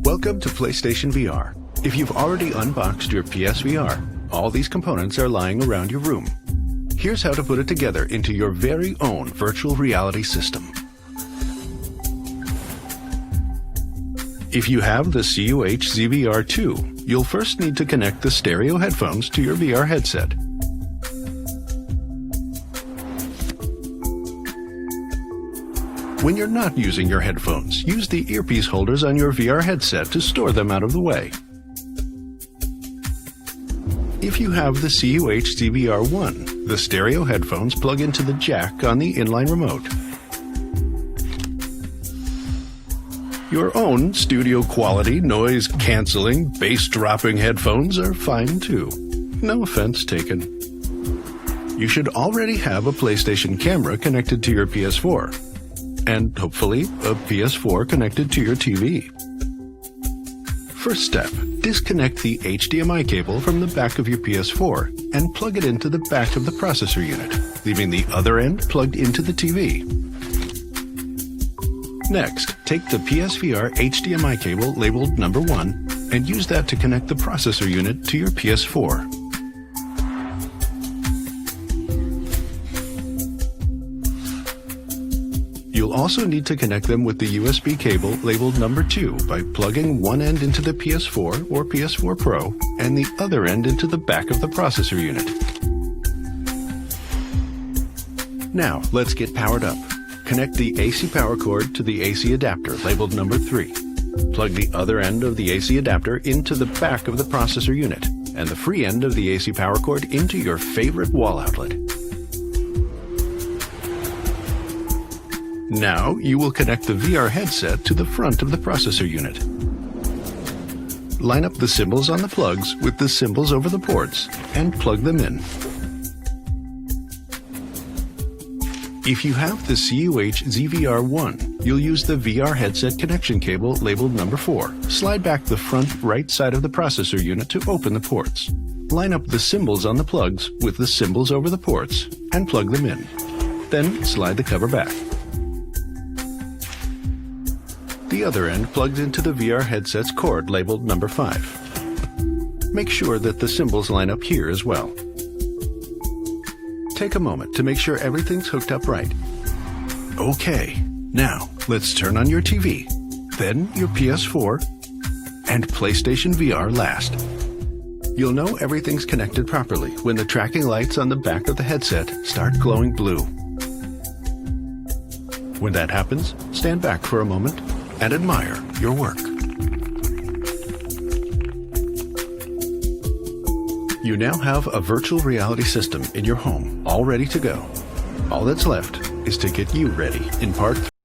Welcome to PlayStation VR. If you've already unboxed your PSVR, all these components are lying around your room. Here's how to put it together into your very own virtual reality system. If you have the CUH ZVR2, you'll first need to connect the stereo headphones to your VR headset. When you're not using your headphones, use the earpiece holders on your VR headset to store them out of the way. If you have the CUH ZVR1, the stereo headphones plug into the jack on the inline remote. Your own studio quality, noise cancelling, bass dropping headphones are fine too. No offense taken. You should already have a PlayStation camera connected to your PS4. And hopefully a PS4 connected to your TV. First step, disconnect the HDMI cable from the back of your PS4 and plug it into the back of the processor unit, leaving the other end plugged into the TV. Next, take the PSVR HDMI cable labeled number 1 and use that to connect the processor unit to your PS4. You'll also need to connect them with the USB cable labeled number 2 by plugging one end into the PS4 or PS4 Pro and the other end into the back of the processor unit. Now, let's get powered up. Connect the AC power cord to the AC adapter labeled number 3. Plug the other end of the AC adapter into the back of the processor unit and the free end of the AC power cord into your favorite wall outlet. Now you will connect the VR headset to the front of the processor unit. Line up the symbols on the plugs with the symbols over the ports and plug them in. If you have the CUH ZVR1, you'll use the VR headset connection cable labeled number 4. Slide back the front right side of the processor unit to open the ports. Line up the symbols on the plugs with the symbols over the ports and plug them in. Then slide the cover back. The other end plugs into the VR headset's cord labeled number 5. Make sure that the symbols line up here as well. Take a moment to make sure everything's hooked up right. Okay, now let's turn on your TV, then your PS4, and PlayStation VR last. You'll know everything's connected properly when the tracking lights on the back of the headset start glowing blue. When that happens, stand back for a moment and admire your work. You now have a virtual reality system in your home, all ready to go. All that's left is to get you ready in part 3.